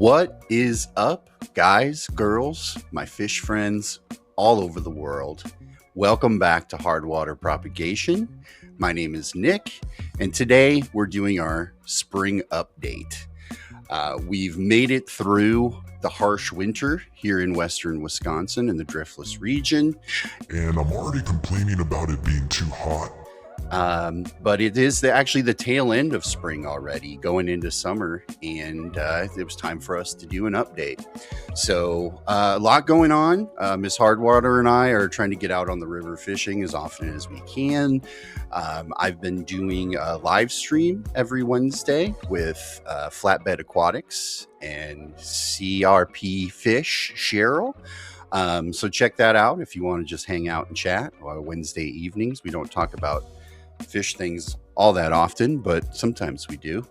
What is up, guys, girls, my fish friends all over the world? Welcome back to Hardwater Propagation. My name is Nick, and today we're doing our spring update. We've made it through the harsh winter here in western Wisconsin in the driftless region. And I'm already complaining about it being too hot. But it is actually the tail end of spring already, going into summer, and it was time for us to do an update. So a lot going on. Miss Hardwater and I are trying to get out on the river fishing as often as we can. I've been doing a live stream every Wednesday with Flatbed Aquatics and CRP Fish Cheryl. So check that out if you want to just hang out and chat. Wednesday evenings, we don't talk about fish things all that often, but sometimes we do.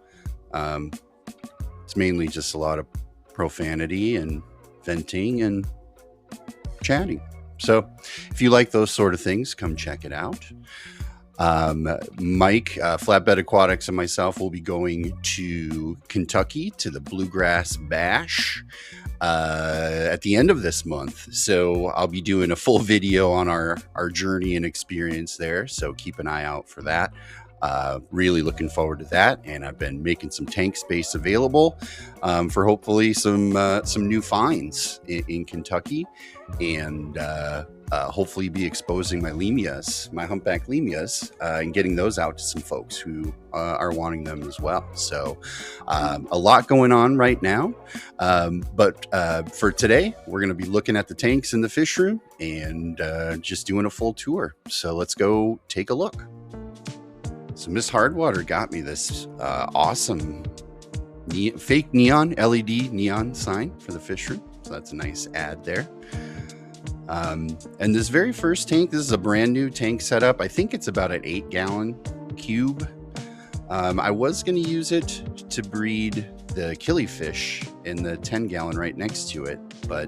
It's mainly just a lot of profanity and venting and chatting. So if you like those sort of things, come check it out. Mike, Flatbed Aquatics, and myself will be going to Kentucky to the Bluegrass Bash at the end of this month. So I'll be doing a full video on our journey and experience there. So keep an eye out for that. Really looking forward to that. And I've been making some tank space available for hopefully some new finds in Kentucky, and hopefully be exposing my lemurs, my humpback lemurs, and getting those out to some folks who are wanting them as well. So a lot going on right now. But for today, we're going to be looking at the tanks in the fish room and just doing a full tour. So let's go take a look. So Miss Hardwater got me this awesome fake neon, LED neon sign for the fish room. So that's a nice ad there. And this very first tank, this is a brand new tank setup. I think it's about an 8-gallon cube. I was going to use it to breed the killifish in the 10-gallon right next to it, but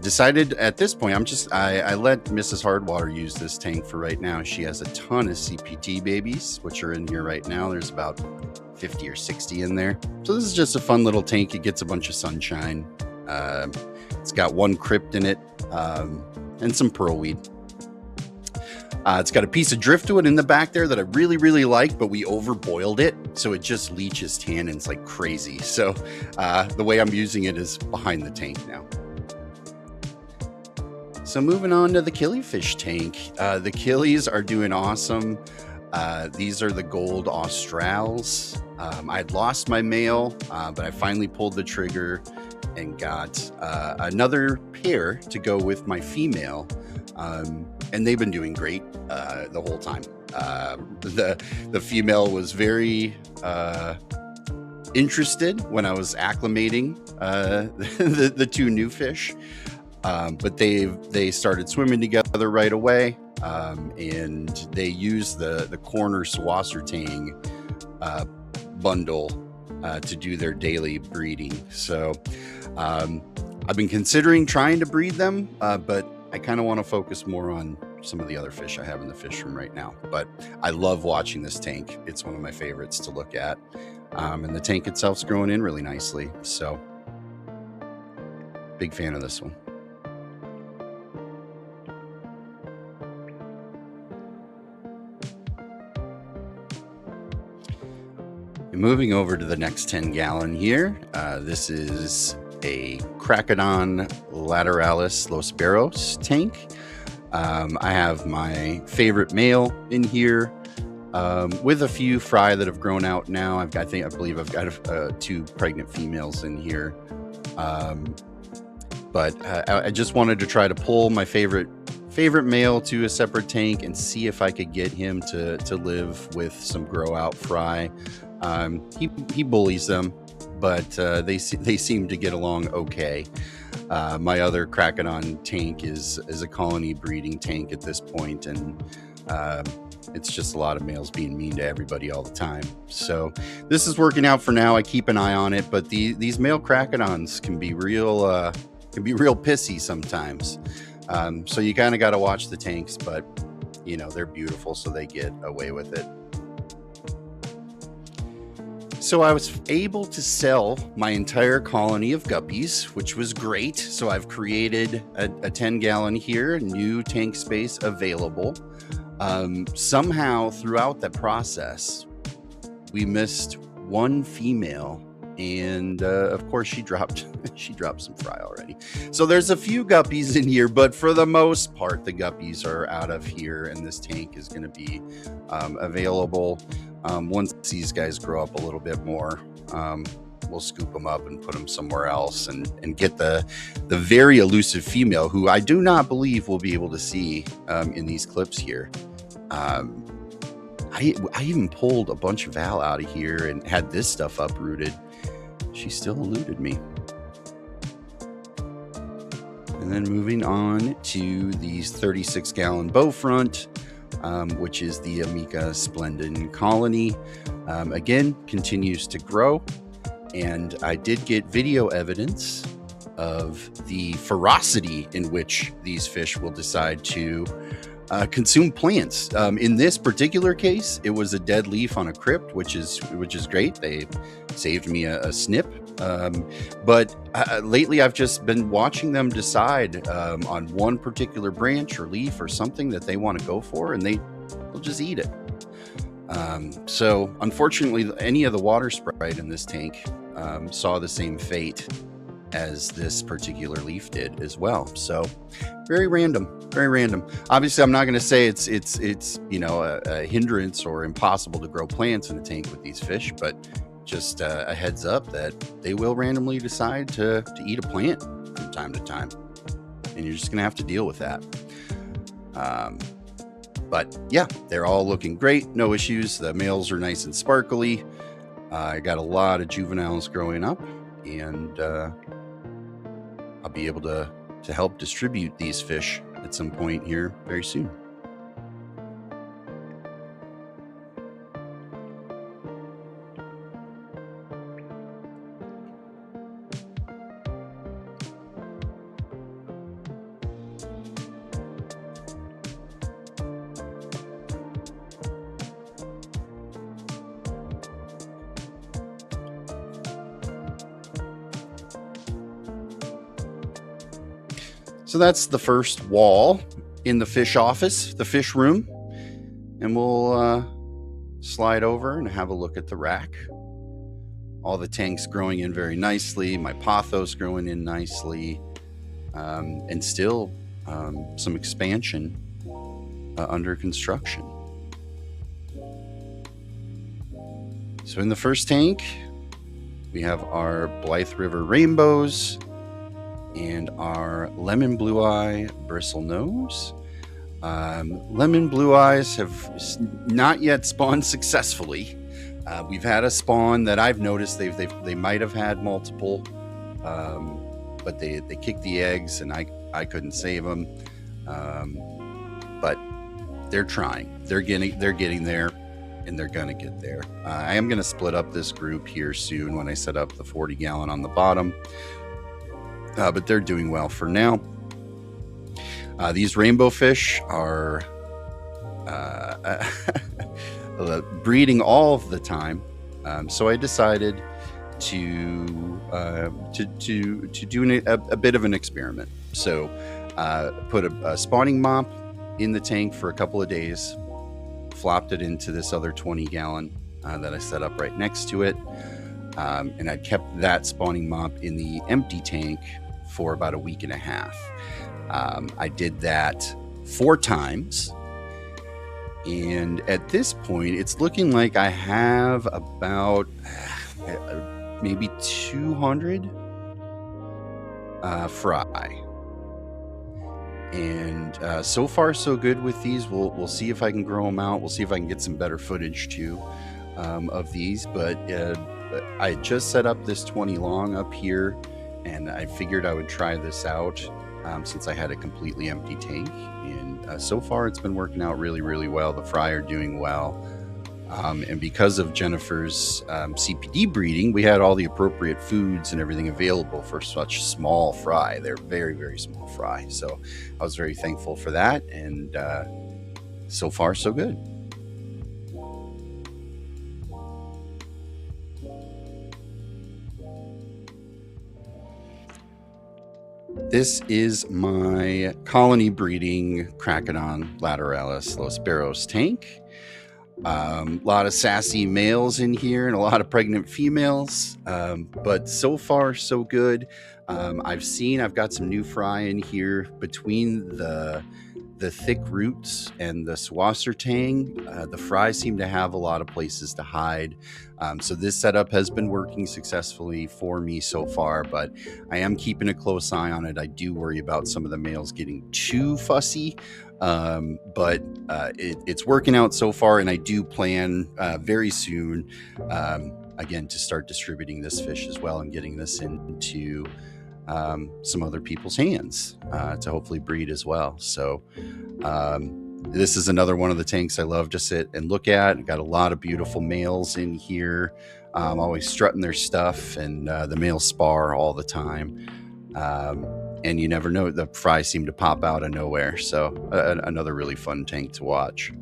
decided at this point, I let Mrs. Hardwater use this tank for right now. She has a ton of CPT babies, which are in here right now. There's about 50 or 60 in there. So this is just a fun little tank. It gets a bunch of sunshine. It's got one crypt in it, and some pearlweed. It's got a piece of driftwood in the back there that I really, really like, but we overboiled it, so it just leaches tannins like crazy. So the way I'm using it is behind the tank now. So moving on to the killifish tank. The killies are doing awesome. These are the gold Australs. I'd lost my male, but I finally pulled the trigger and got another pair to go with my female, and they've been doing great the whole time. The female was very interested when I was acclimating the two new fish, but they started swimming together right away, and they used the corner Swassertang bundle to do their daily breeding. So I've been considering trying to breed them, but I kind of want to focus more on some of the other fish I have in the fish room right now. But I love watching this tank. It's one of my favorites to look at. And the tank itself's growing in really nicely. So big fan of this one. Moving over to the next 10-gallon here, this is a Cracodon lateralis Los Barros tank. I have my favorite male in here, with a few fry that have grown out now. I believe I've got 2 pregnant females in here. But I just wanted to try to pull my favorite male to a separate tank and see if I could get him to live with some grow out fry. He bullies them, but they seem to get along okay. My other Cracodon tank is a colony breeding tank at this point, and it's just a lot of males being mean to everybody all the time. So this is working out for now. I keep an eye on it, but these male Cracodons can be real pissy sometimes. So you kind of got to watch the tanks, but they're beautiful, so they get away with it. So I was able to sell my entire colony of guppies, which was great. So I've created a 10-gallon here, new tank space available. Somehow throughout the process, we missed one female, and of course she dropped some fry already. So there's a few guppies in here, but for the most part, the guppies are out of here, and this tank is going to be available. Once these guys grow up a little bit more, we'll scoop them up and put them somewhere else, and get the very elusive female, who I do not believe we'll be able to see in these clips here. I even pulled a bunch of Val out of here and had this stuff uprooted. She still eluded me. And then moving on to these 36-gallon bow front, which is the Amica Splendid colony. Again, continues to grow. And I did get video evidence of the ferocity in which these fish will decide to consume plants. In this particular case, it was a dead leaf on a crypt, which is great. They saved me a snip. But lately I've just been watching them decide on one particular branch or leaf or something that they want to go for, and they'll just eat it. So unfortunately, any of the water sprite in this tank saw the same fate as this particular leaf did as well. So very random. Obviously, I'm not going to say it's a hindrance or impossible to grow plants in the tank with these fish, but just a heads up that they will randomly decide to eat a plant from time to time, and you're just going to have to deal with that. But yeah, they're all looking great. No issues. The males are nice and sparkly. I got a lot of juveniles growing up, and I'll be able to help distribute these fish at some point here very soon. So that's the first wall in the fish office, the fish room. And we'll slide over and have a look at the rack. All the tanks growing in very nicely. My pothos growing in nicely. And still some expansion under construction. So in the first tank, we have our Blythe River Rainbows and our lemon blue eye bristlenose. Lemon blue eyes have not yet spawned successfully. We've had a spawn that I've noticed they might have had multiple, but they kicked the eggs and I couldn't save them. But they're trying. They're getting there, and they're gonna get there. I am gonna split up this group here soon when I set up the 40-gallon on the bottom. But they're doing well for now. These rainbow fish are breeding all of the time, so I decided to do a bit of an experiment. So put a spawning mop in the tank for a couple of days, flopped it into this other 20-gallon that I set up right next to it, and I kept that spawning mop in the empty tank for about a week and a half. I did that 4 times, and at this point it's looking like I have about maybe 200 fry, and so far so good with these. We'll see if I can grow them out. We'll see if I can get some better footage too of these, but I just set up this 20 long up here, and I figured I would try this out since I had a completely empty tank. And so far it's been working out really, really well. The fry are doing well. And because of Jennifer's CPD breeding, we had all the appropriate foods and everything available for such small fry. They're very, very small fry. So I was very thankful for that. And so far, so good. This is my colony breeding Cracodon lateralis Los Barros tank. A lot of sassy males in here and a lot of pregnant females, but so far so good. I've got some new fry in here between the thick roots and the swasser tang. The fry seem to have a lot of places to hide. So this setup has been working successfully for me so far, but I am keeping a close eye on it. I do worry about some of the males getting too fussy, but it's working out so far, and I do plan very soon, again, to start distributing this fish as well and getting this into some other people's hands to hopefully breed as well. So this is another one of the tanks I love to sit and look at. Got a lot of beautiful males in here, always strutting their stuff, and the males spar all the time. And you never know, the fry seem to pop out of nowhere. So another really fun tank to watch.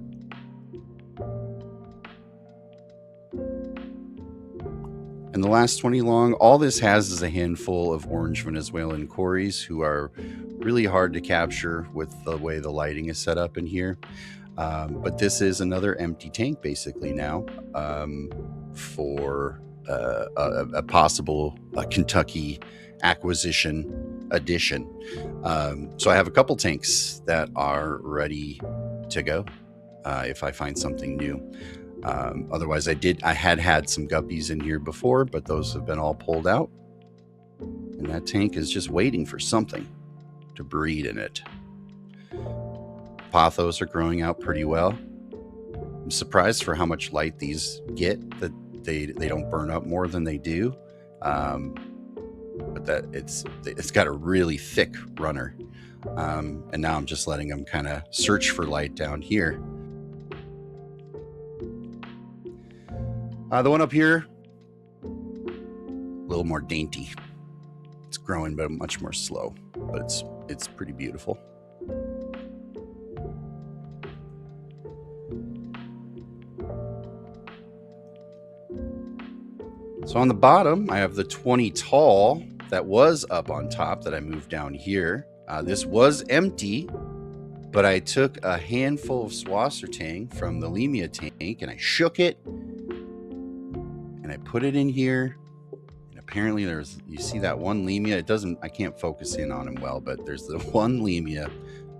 And the last 20 long, all this has is a handful of orange Venezuelan cories who are really hard to capture with the way the lighting is set up in here. But this is another empty tank basically now for a possible Kentucky acquisition addition. So I have a couple tanks that are ready to go if I find something new. Otherwise, I had some guppies in here before, but those have been all pulled out. And that tank is just waiting for something to breed in it. Pothos are growing out pretty well. I'm surprised for how much light these get, that they don't burn up more than they do. But that it's got a really thick runner. And now I'm just letting them kind of search for light down here. The one up here, a little more dainty. It's growing, but much more slow. But it's pretty beautiful. So on the bottom, I have the 20 tall that was up on top that I moved down here. This was empty, but I took a handful of swasser tang from the Lemia tank and I shook it. And I put it in here, and apparently you see that one Lemia. I can't focus in on him well, but there's the one Lemia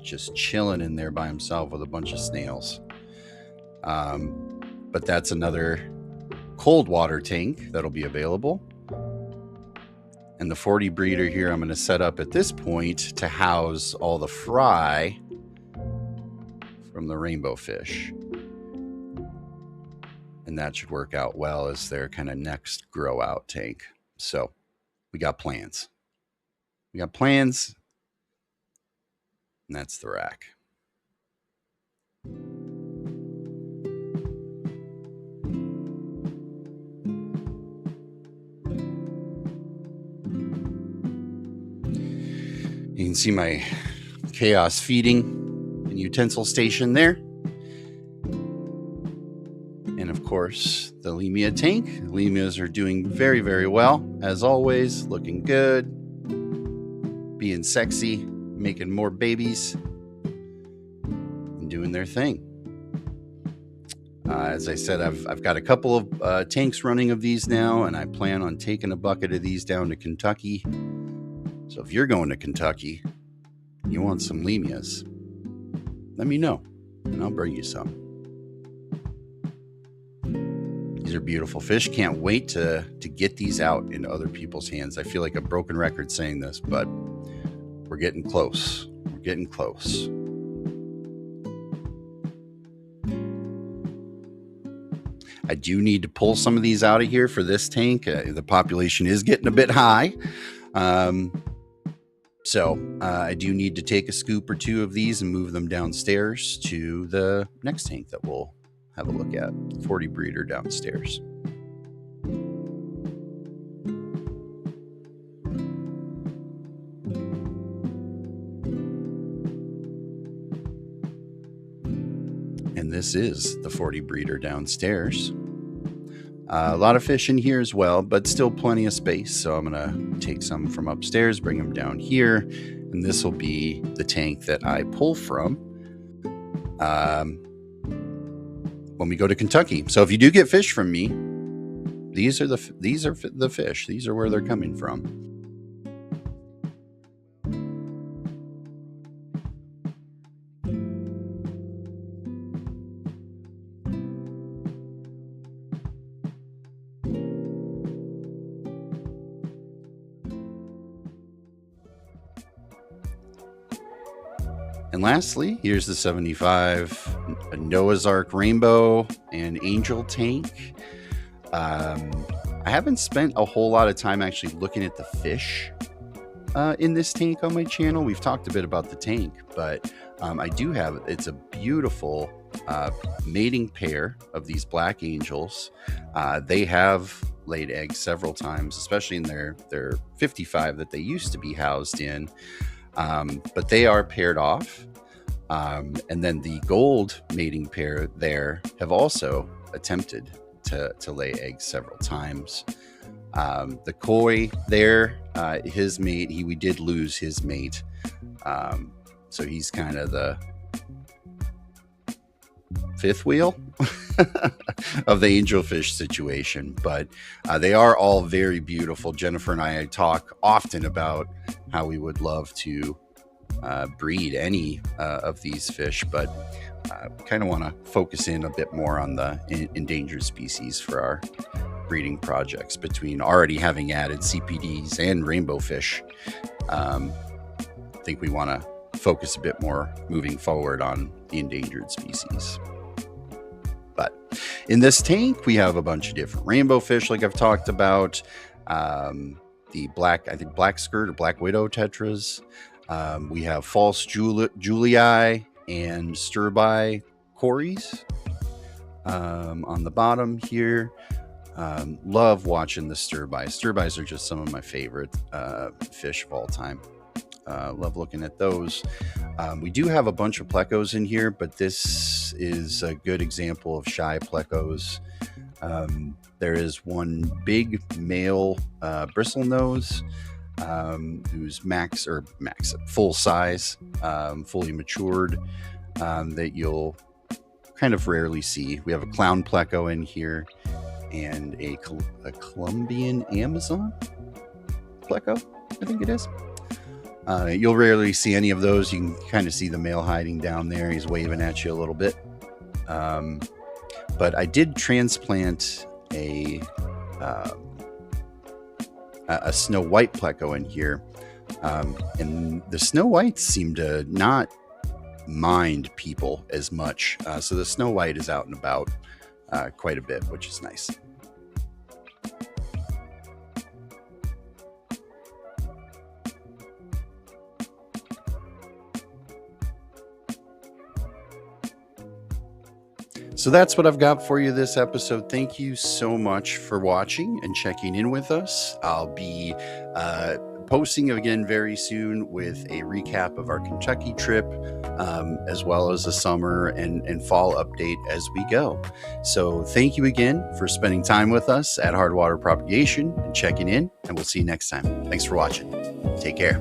just chilling in there by himself with a bunch of snails. But that's another cold water tank that'll be available. And the 40 breeder here I'm going to set up at this point to house all the fry from the rainbowfish. And that should work out well as their kind of next grow out tank. So we got plans. And that's the rack. You can see my chaos feeding and utensil station there. And of course, the Lemia tank. Lemias are doing very, very well. As always, looking good, being sexy, making more babies, and doing their thing. As I said, I've got a couple of tanks running of these now, and I plan on taking a bucket of these down to Kentucky. So if you're going to Kentucky, you want some Lemias, let me know, and I'll bring you some. These are beautiful fish. Can't wait to get these out into other people's hands. I feel like a broken record saying this, but we're getting close. I do need to pull some of these out of here for this tank. The population is getting a bit high. So I do need to take a scoop or two of these and move them downstairs to the next tank that we'll have a look at. 40 breeder downstairs. And this is the 40 breeder downstairs. A lot of fish in here as well, but still plenty of space. So I'm going to take some from upstairs, bring them down here, and this will be the tank that I pull from when we go to Kentucky. So if you do get fish from me, these are the fish. These are where they're coming from. And lastly, here's the 75 Noah's Ark Rainbow and Angel tank. I haven't spent a whole lot of time actually looking at the fish in this tank on my channel. We've talked a bit about the tank, but I do have, it's a beautiful mating pair of these black angels. They have laid eggs several times, especially in their 55 that they used to be housed in. But they are paired off. And then the gold mating pair there have also attempted to lay eggs several times. The koi there, his mate, we did lose his mate. So he's kind of the fifth wheel of the angelfish situation, but they are all very beautiful. Jennifer and I talk often about how we would love to breed any of these fish, but kind of want to focus in a bit more on the endangered species for our breeding projects. Between already having added CPDs and rainbowfish, I think we want to focus a bit more moving forward on the endangered species. But in this tank, we have a bunch of different rainbowfish, like I've talked about. The black skirt or black widow tetras. We have false Julii and sturbi cories on the bottom here. Love watching the sturbi. Sturbis are just some of my favorite fish of all time. Love looking at those. We do have a bunch of plecos in here, but this is a good example of shy plecos. There is one big male bristlenose who's full size, fully matured, that you'll kind of rarely see. We have a clown pleco in here and a Colombian Amazon pleco, I think it is. You'll rarely see any of those. You can kind of see the male hiding down there. He's waving at you a little bit. But I did transplant a snow white pleco in here. And the snow whites seem to not mind people as much. So the snow white is out and about quite a bit, which is nice. So that's what I've got for you this episode. Thank you so much for watching and checking in with us. I'll be posting again very soon with a recap of our Kentucky trip, as well as a summer and fall update as we go. So thank you again for spending time with us at Hardwater Propagation and checking in, and we'll see you next time. Thanks for watching. Take care.